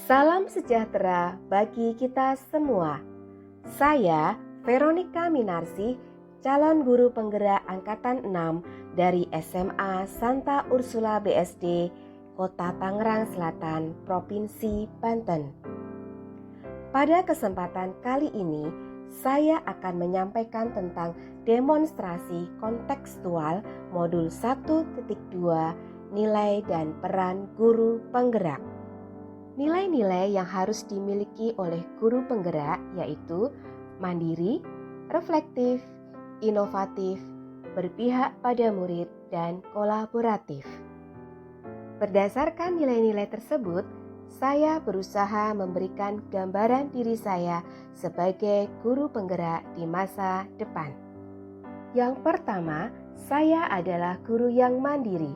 Salam sejahtera bagi kita semua. Saya Veronica Minarsi, calon guru penggerak angkatan 6 dari SMA Santa Ursula BSD, Kota Tangerang Selatan, Provinsi Banten. Pada kesempatan kali ini, saya akan menyampaikan tentang demonstrasi kontekstual modul 1.2 nilai dan peran guru penggerak. Nilai-nilai yang harus dimiliki oleh guru penggerak yaitu mandiri, reflektif, inovatif, berpihak pada murid, dan kolaboratif. Berdasarkan nilai-nilai tersebut, saya berusaha memberikan gambaran diri saya sebagai guru penggerak di masa depan. Yang pertama, saya adalah guru yang mandiri.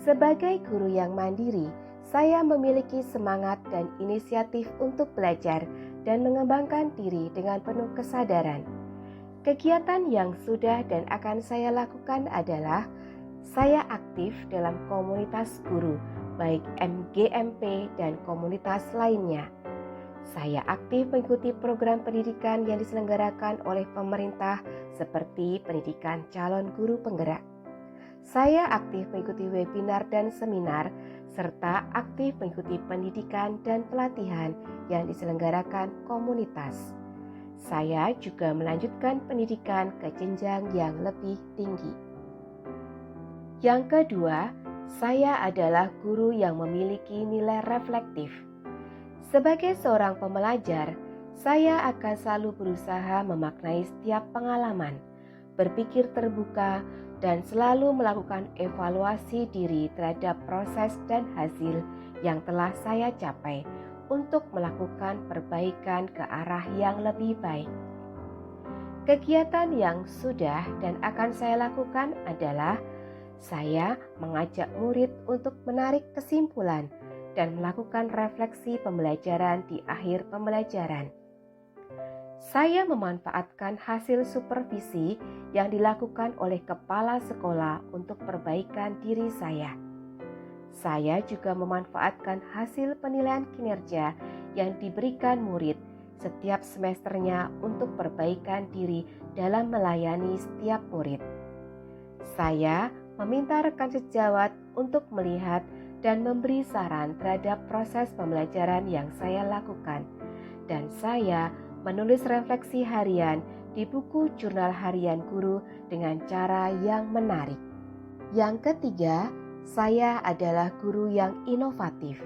Sebagai guru yang mandiri, saya memiliki semangat dan inisiatif untuk belajar dan mengembangkan diri dengan penuh kesadaran. Kegiatan yang sudah dan akan saya lakukan adalah saya aktif dalam komunitas guru, baik MGMP dan komunitas lainnya. Saya aktif mengikuti program pendidikan yang diselenggarakan oleh pemerintah seperti pendidikan calon guru penggerak. Saya aktif mengikuti webinar dan seminar, serta aktif mengikuti pendidikan dan pelatihan yang diselenggarakan komunitas. Saya juga melanjutkan pendidikan ke jenjang yang lebih tinggi. Yang kedua, saya adalah guru yang memiliki nilai reflektif. Sebagai seorang pembelajar, saya akan selalu berusaha memaknai setiap pengalaman, berpikir terbuka, dan selalu melakukan evaluasi diri terhadap proses dan hasil yang telah saya capai untuk melakukan perbaikan ke arah yang lebih baik. Kegiatan yang sudah dan akan saya lakukan adalah saya mengajak murid untuk menarik kesimpulan dan melakukan refleksi pembelajaran di akhir pembelajaran. Saya memanfaatkan hasil supervisi yang dilakukan oleh kepala sekolah untuk perbaikan diri saya. Saya juga memanfaatkan hasil penilaian kinerja yang diberikan murid setiap semesternya untuk perbaikan diri dalam melayani setiap murid. Saya meminta rekan sejawat untuk melihat dan memberi saran terhadap proses pembelajaran yang saya lakukan, dan saya menulis refleksi harian di buku jurnal harian guru dengan cara yang menarik. Yang ketiga, saya adalah guru yang inovatif.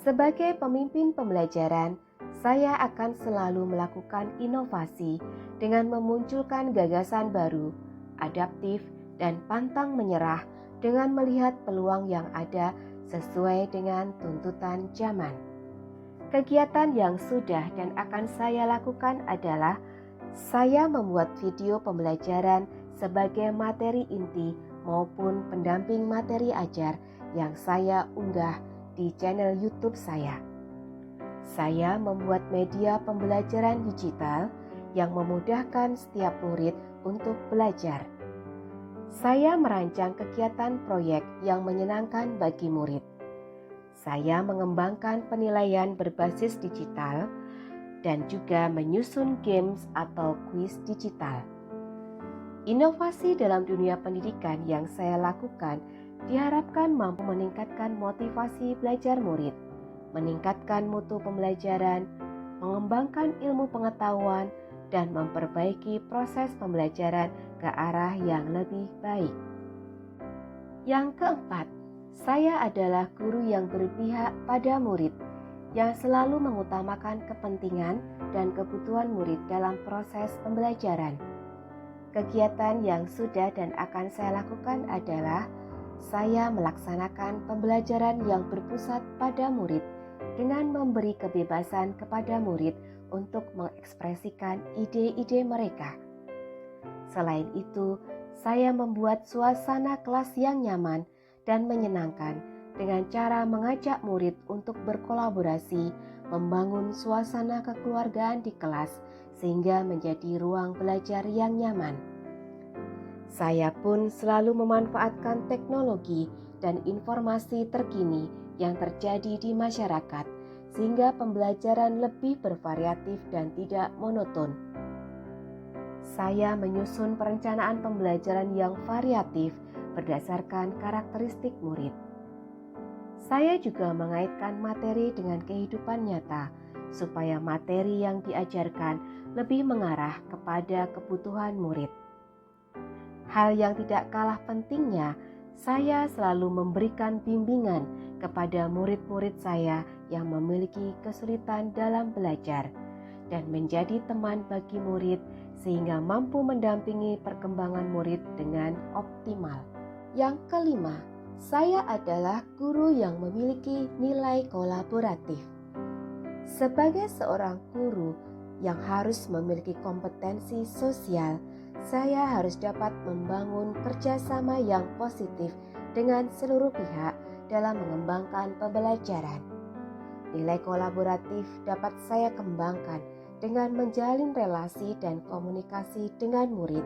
Sebagai pemimpin pembelajaran, saya akan selalu melakukan inovasi dengan memunculkan gagasan baru, adaptif, dan pantang menyerah dengan melihat peluang yang ada sesuai dengan tuntutan zaman. Kegiatan yang sudah dan akan saya lakukan adalah saya membuat video pembelajaran sebagai materi inti maupun pendamping materi ajar yang saya unggah di channel YouTube saya. Saya membuat media pembelajaran digital yang memudahkan setiap murid untuk belajar. Saya merancang kegiatan proyek yang menyenangkan bagi murid. Saya mengembangkan penilaian berbasis digital dan juga menyusun games atau kuis digital. Inovasi dalam dunia pendidikan yang saya lakukan diharapkan mampu meningkatkan motivasi belajar murid, meningkatkan mutu pembelajaran, mengembangkan ilmu pengetahuan, dan memperbaiki proses pembelajaran ke arah yang lebih baik. Yang keempat, saya adalah guru yang berpihak pada murid, yang selalu mengutamakan kepentingan dan kebutuhan murid dalam proses pembelajaran. Kegiatan yang sudah dan akan saya lakukan adalah saya melaksanakan pembelajaran yang berpusat pada murid dengan memberi kebebasan kepada murid untuk mengekspresikan ide-ide mereka. Selain itu, saya membuat suasana kelas yang nyaman dan menyenangkan dengan cara mengajak murid untuk berkolaborasi, membangun suasana kekeluargaan di kelas sehingga menjadi ruang belajar yang nyaman. Saya pun selalu memanfaatkan teknologi dan informasi terkini yang terjadi di masyarakat sehingga pembelajaran lebih bervariatif dan tidak monoton. Saya menyusun perencanaan pembelajaran yang variatif berdasarkan karakteristik murid. Saya juga mengaitkan materi dengan kehidupan nyata, supaya materi yang diajarkan lebih mengarah kepada kebutuhan murid. Hal yang tidak kalah pentingnya, saya selalu memberikan bimbingan kepada murid-murid saya yang memiliki kesulitan dalam belajar dan menjadi teman bagi murid sehingga mampu mendampingi perkembangan murid dengan optimal. Yang kelima, saya adalah guru yang memiliki nilai kolaboratif. Sebagai seorang guru yang harus memiliki kompetensi sosial, saya harus dapat membangun kerjasama yang positif dengan seluruh pihak dalam mengembangkan pembelajaran. Nilai kolaboratif dapat saya kembangkan dengan menjalin relasi dan komunikasi dengan murid,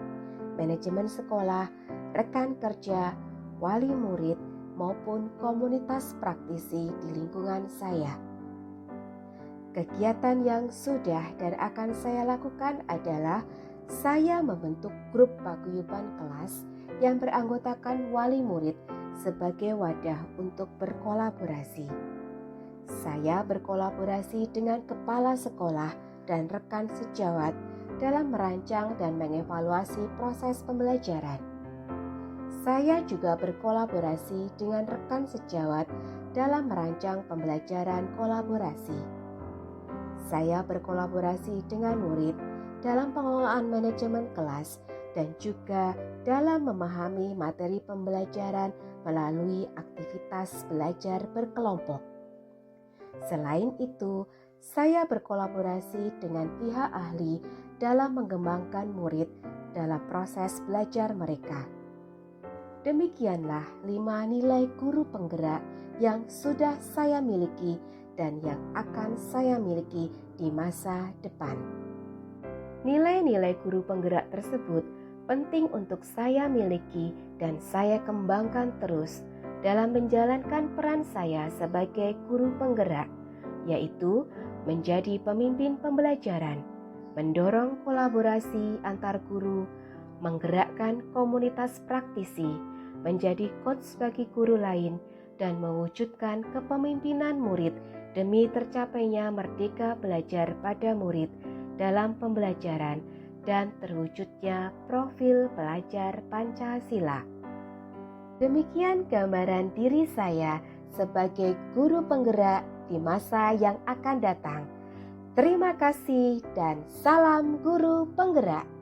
manajemen sekolah, rekan kerja, wali murid, maupun komunitas praktisi di lingkungan saya. Kegiatan yang sudah dan akan saya lakukan adalah saya membentuk grup paguyuban kelas yang beranggotakan wali murid sebagai wadah untuk berkolaborasi. Saya berkolaborasi dengan kepala sekolah dan rekan sejawat dalam merancang dan mengevaluasi proses pembelajaran. Saya juga berkolaborasi dengan rekan sejawat dalam merancang pembelajaran kolaborasi. Saya berkolaborasi dengan murid dalam pengelolaan manajemen kelas dan juga dalam memahami materi pembelajaran melalui aktivitas belajar berkelompok. Selain itu, saya berkolaborasi dengan pihak ahli dalam mengembangkan murid dalam proses belajar mereka. Demikianlah 5 nilai guru penggerak yang sudah saya miliki dan yang akan saya miliki di masa depan. Nilai-nilai guru penggerak tersebut penting untuk saya miliki dan saya kembangkan terus dalam menjalankan peran saya sebagai guru penggerak, yaitu menjadi pemimpin pembelajaran, mendorong kolaborasi antar guru, menggerakkan komunitas praktisi, menjadi coach bagi guru lain, dan mewujudkan kepemimpinan murid demi tercapainya merdeka belajar pada murid dalam pembelajaran dan terwujudnya profil pelajar Pancasila. Demikian gambaran diri saya sebagai guru penggerak di masa yang akan datang. Terima kasih dan salam guru penggerak.